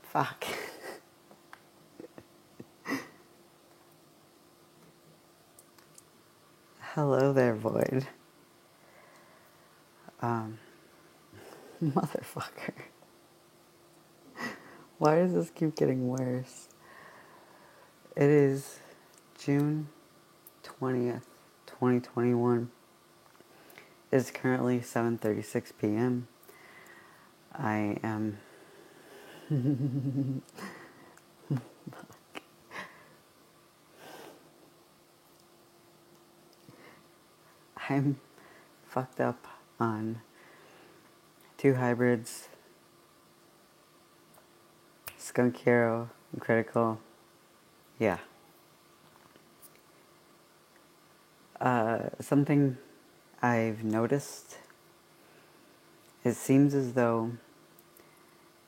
Fuck. Hello there, Void. Motherfucker. Why does this keep getting worse? It is June 20th, 2021. It's currently 7:36 p.m. I am... I'm fucked up on 2 hybrids, Skunk Hero, and Critical. Yeah. Something I've noticed, it seems as though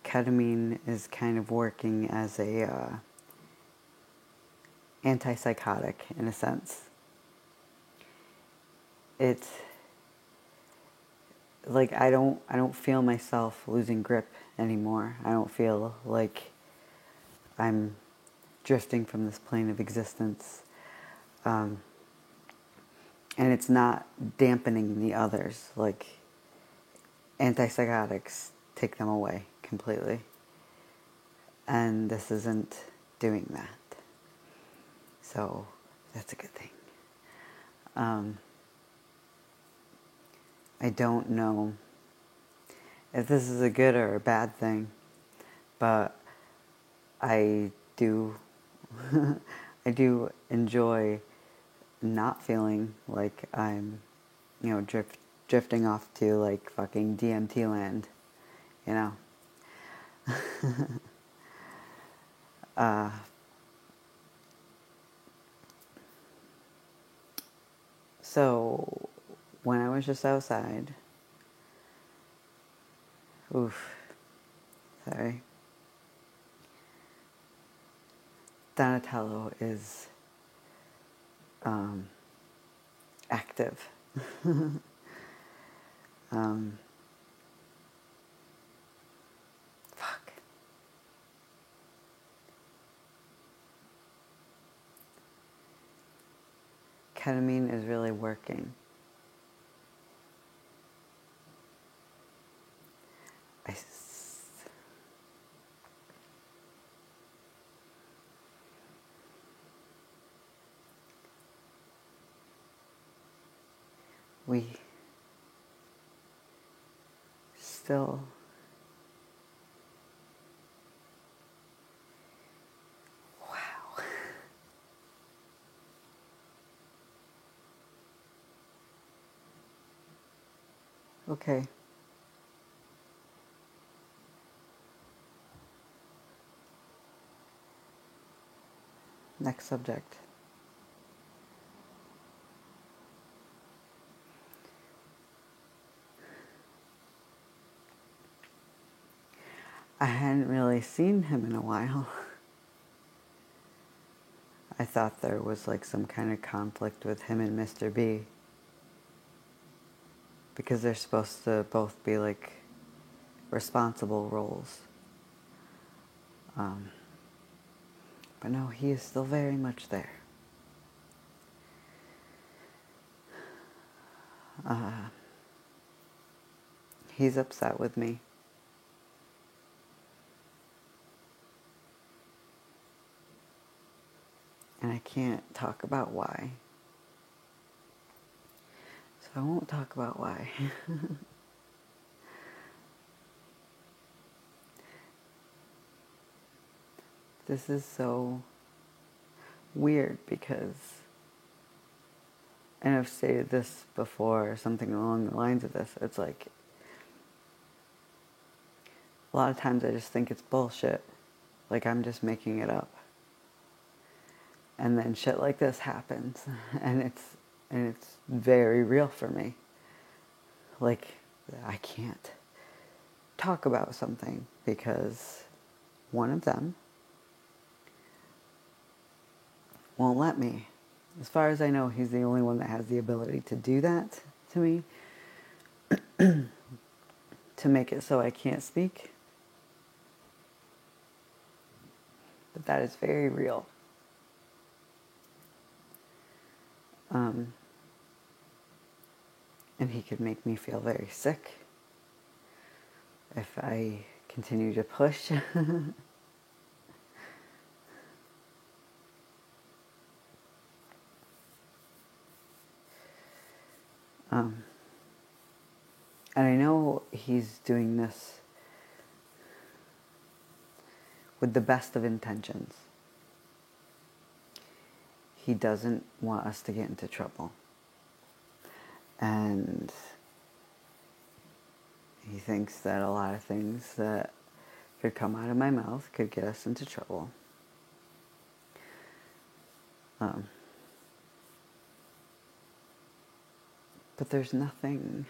ketamine is kind of working as a antipsychotic in a sense. It's like I don't feel myself losing grip anymore. I don't feel like I'm drifting from this plane of existence. And it's not dampening the others. Like, antipsychotics take them away completely. And this isn't doing that. So, that's a good thing. I don't know if this is a good or a bad thing, but I do I do enjoy not feeling like I'm, drifting off to like fucking DMT land, you know. So when I was just outside, sorry, Donatello is active. Fuck. Ketamine is really working. We still wow. Okay. Next subject. I hadn't really seen him in a while. I thought there was like some kind of conflict with him and Mr. B. Because they're supposed to both be like responsible roles. But no, he is still very much there. He's upset with me. And I can't talk about why. So I won't talk about why. This is so weird because, and I've stated this before, something along the lines of this, it's like, a lot of times I just think it's bullshit. Like I'm just making it up. And then shit like this happens. And it's very real for me. Like, I can't talk about something because one of them won't let me. As far as I know, he's the only one that has the ability to do that to me. To make it so I can't speak. but that is very real. And he could make me feel very sick if I continue to push. And I know he's doing this with the best of intentions. He doesn't want us to get into trouble. And he thinks that a lot of things that could come out of my mouth could get us into trouble. But there's nothing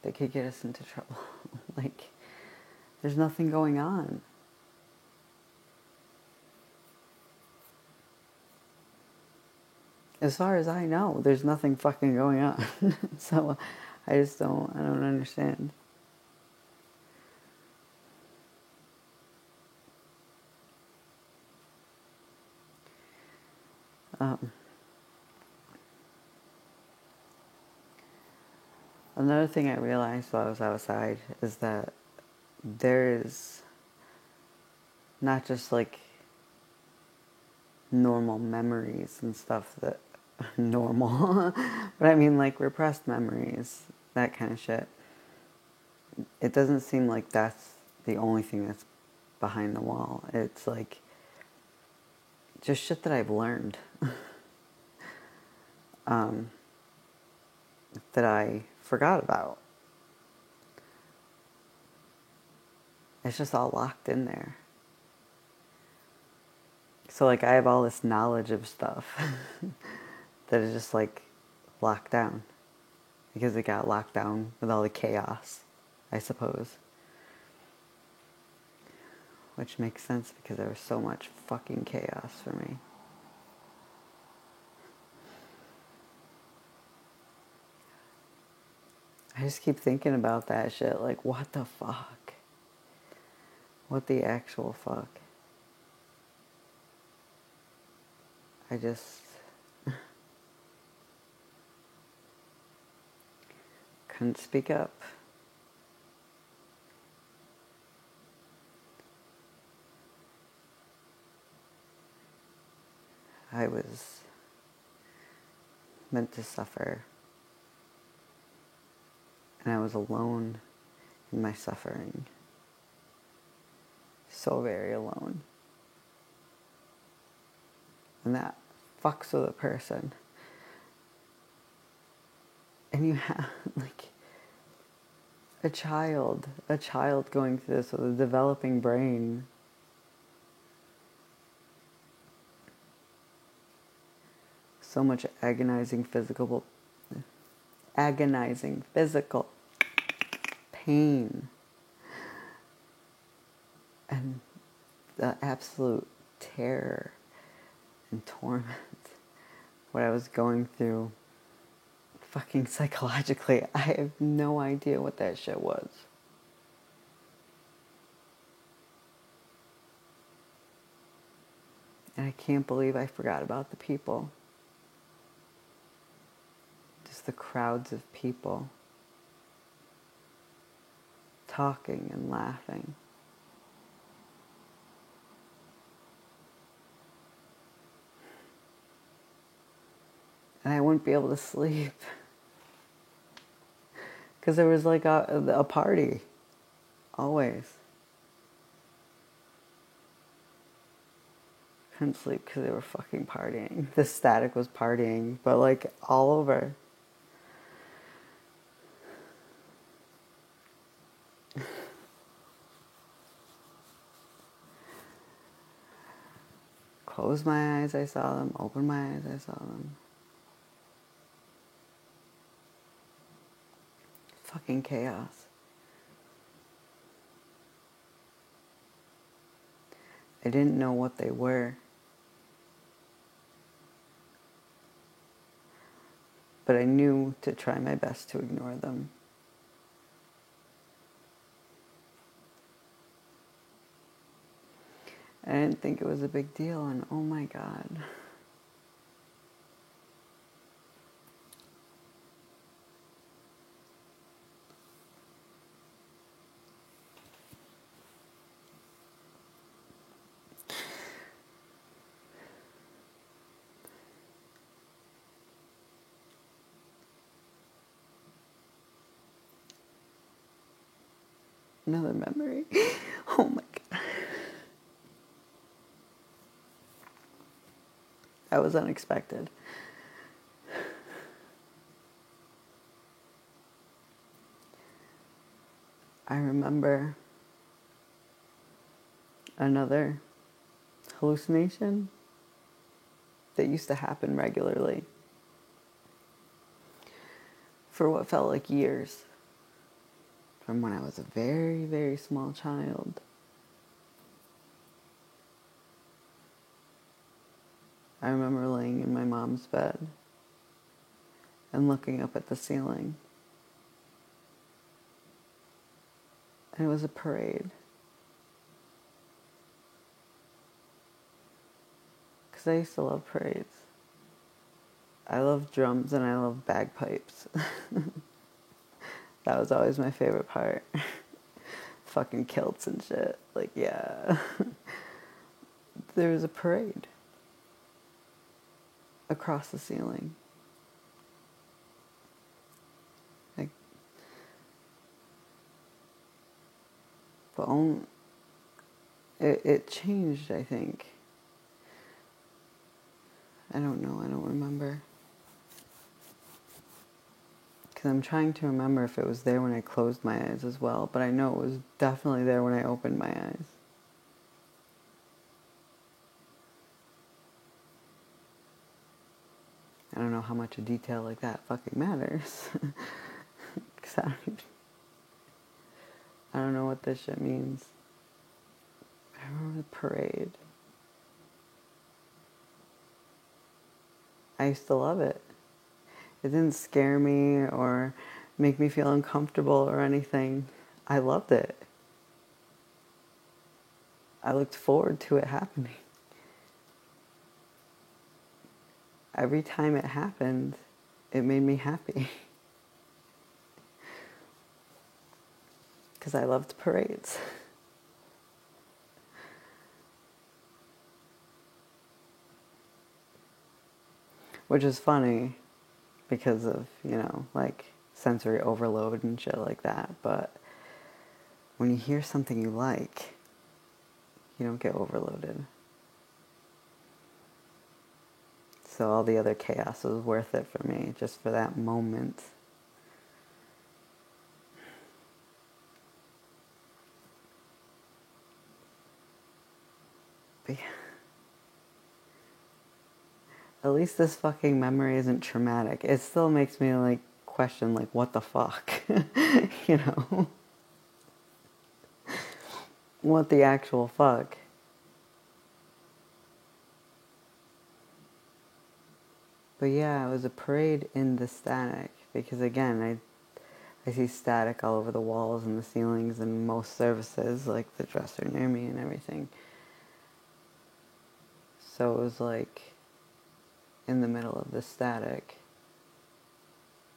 that could get us into trouble. Like, there's nothing going on. As far as I know, there's nothing fucking going on. So I don't understand. Another thing I realized while I was outside is that there is not just like normal memories and stuff that normal, but I mean like repressed memories, that kind of shit. It doesn't seem like that's the only thing that's behind the wall. It's like just shit that I've learned that I forgot about. It's just all locked in there. So like I have all this knowledge of stuff that is just like locked down because it got locked down with all the chaos, I suppose. Which makes sense because there was so much fucking chaos for me. I just keep thinking about that shit, like, what the fuck? What the actual fuck? I just couldn't speak up. I was meant to suffer. And I was alone in my suffering. So very alone. And that fucks with a person. And you have, like, a child going through this with a developing brain. So much agonizing physical pain. And the absolute terror and torment. What I was going through fucking psychologically. I have no idea what that shit was. And I can't believe I forgot about the people. Just the crowds of people talking and laughing. And I wouldn't be able to sleep. Because there was like a party. Always. Couldn't sleep because they were fucking partying. The static was partying, but like all over. Closed my eyes, I saw them. Opened my eyes, I saw them. Fucking chaos. I didn't know what they were. But I knew to try my best to ignore them. I didn't think it was a big deal, and oh my God. Another memory. Oh my God. That was unexpected. I remember another hallucination that used to happen regularly for what felt like years, from when I was a very, very small child. I remember laying in my mom's bed and looking up at the ceiling. And it was a parade. Because I used to love parades. I love drums and I love bagpipes. That was always my favorite part. Fucking kilts and shit. Like, yeah. There was a parade across the ceiling. Like, but it changed, I think. I don't know, I don't remember. Because I'm trying to remember if it was there when I closed my eyes as well, but I know it was definitely there when I opened my eyes. I don't know how much a detail like that fucking matters. Because I don't know what this shit means. I remember the parade. I used to love it. It didn't scare me or make me feel uncomfortable or anything. I loved it. I looked forward to it happening. Every time it happened, it made me happy. Because I loved parades. Which is funny because of, like sensory overload and shit like that. But when you hear something you like, you don't get overloaded. So all the other chaos was worth it for me, just for that moment. But yeah. At least this fucking memory isn't traumatic. It still makes me like question like what the fuck? You know? What the actual fuck? But yeah, it was a parade in the static. Because again, I see static all over the walls and the ceilings in most services, like the dresser near me and everything. So it was like in the middle of the static,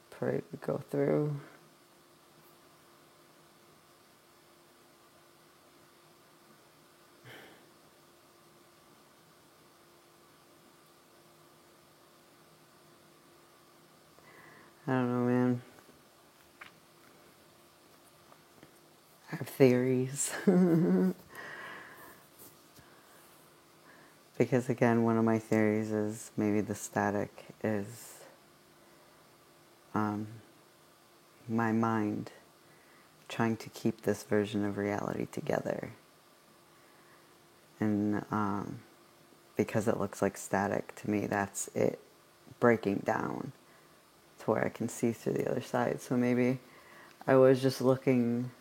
parade would go through. I don't know, man. I have theories. Because again, one of my theories is maybe the static is my mind trying to keep this version of reality together. And because it looks like static to me, that's it breaking down to where I can see through the other side. So maybe I was just looking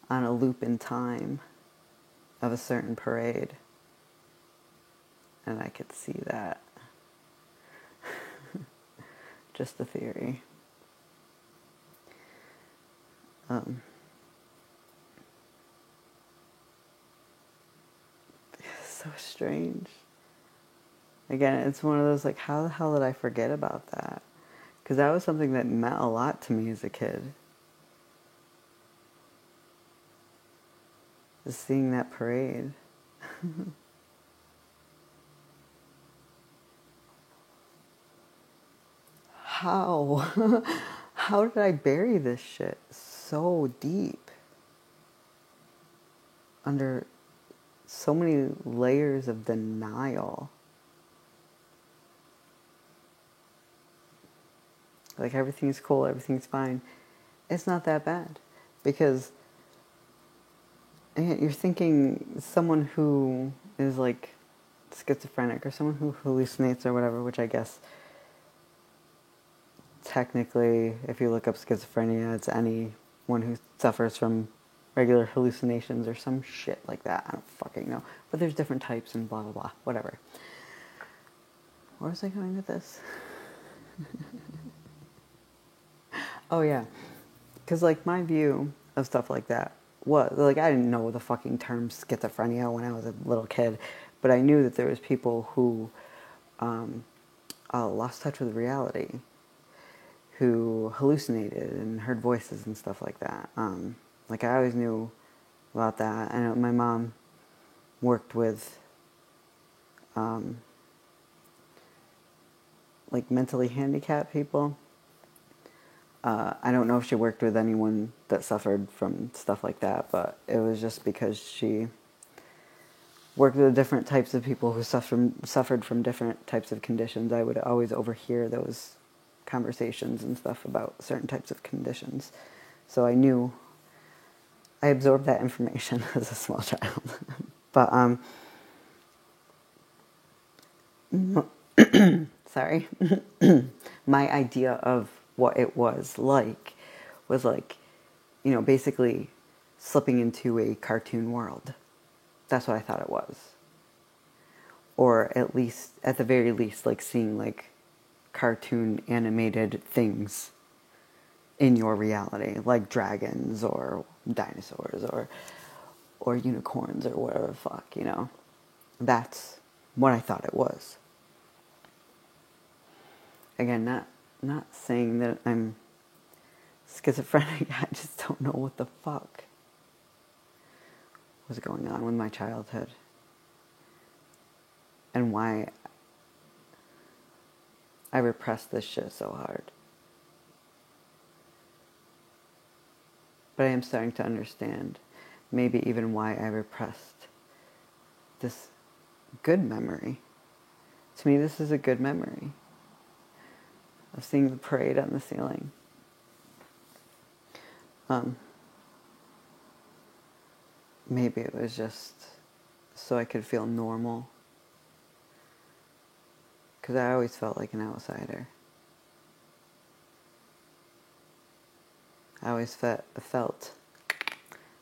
on a loop in time of a certain parade, and I could see that. Just a theory. so strange. Again, it's one of those, like, how the hell did I forget about that? Because that was something that meant a lot to me as a kid. Just seeing that parade. How? How did I bury this shit so deep? Under so many layers of denial. Like, everything's cool, everything's fine. It's not that bad. Because you're thinking someone who is like schizophrenic or someone who hallucinates or whatever, which I guess technically, if you look up schizophrenia, it's anyone who suffers from regular hallucinations or some shit like that. I don't fucking know. But there's different types and blah, blah, blah. Whatever. Where was I going with this? Oh, yeah. Because, like, my view of stuff like that was, like, I didn't know the fucking term schizophrenia when I was a little kid, but I knew that there was people who lost touch with reality, who hallucinated and heard voices and stuff like that. Like, I always knew about that. I know my mom worked with, like, mentally handicapped people. I don't know if she worked with anyone that suffered from stuff like that, but it was just because she worked with different types of people who suffered from different types of conditions. I would always overhear those conversations and stuff about certain types of conditions. So I absorbed that information as a small child. But, sorry. My idea of what it was like, basically slipping into a cartoon world. That's what I thought it was. Or at the very least, like, seeing, like, cartoon animated things in your reality, like dragons or dinosaurs or unicorns or whatever the fuck, That's what I thought it was. Again, not saying that I'm schizophrenic. I just don't know what the fuck was going on with my childhood and why I repressed this shit so hard. But I am starting to understand maybe even why I repressed this good memory. To me, this is a good memory of seeing the parade on the ceiling. Maybe it was just so I could feel normal. Because I always felt like an outsider. I always felt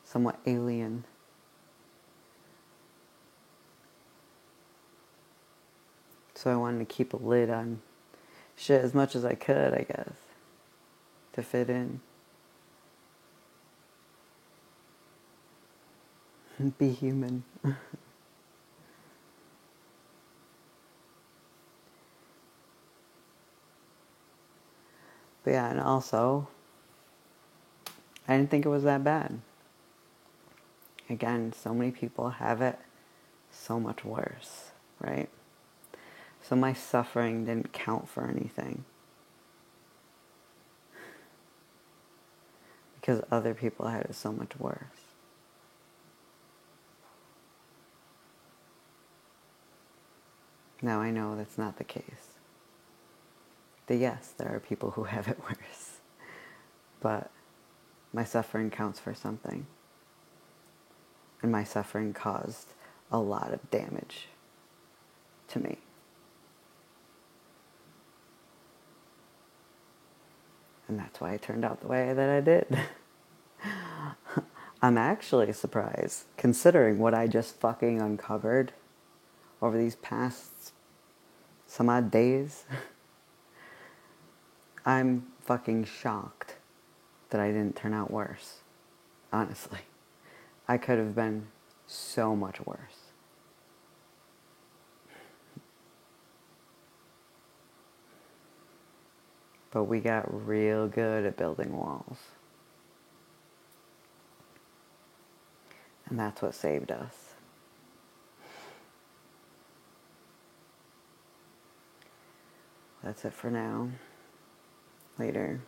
somewhat alien. So I wanted to keep a lid on shit as much as I could, I guess, to fit in. Be human. But yeah, and also, I didn't think it was that bad. Again, so many people have it so much worse, right? So my suffering didn't count for anything. Because other people had it so much worse. Now I know that's not the case. Yes, there are people who have it worse. But my suffering counts for something. And my suffering caused a lot of damage to me. And that's why I turned out the way that I did. I'm actually surprised, considering what I just fucking uncovered over these past some odd days. I'm fucking shocked that I didn't turn out worse. Honestly. I could have been so much worse. But we got real good at building walls. And that's what saved us. That's it for now. Later.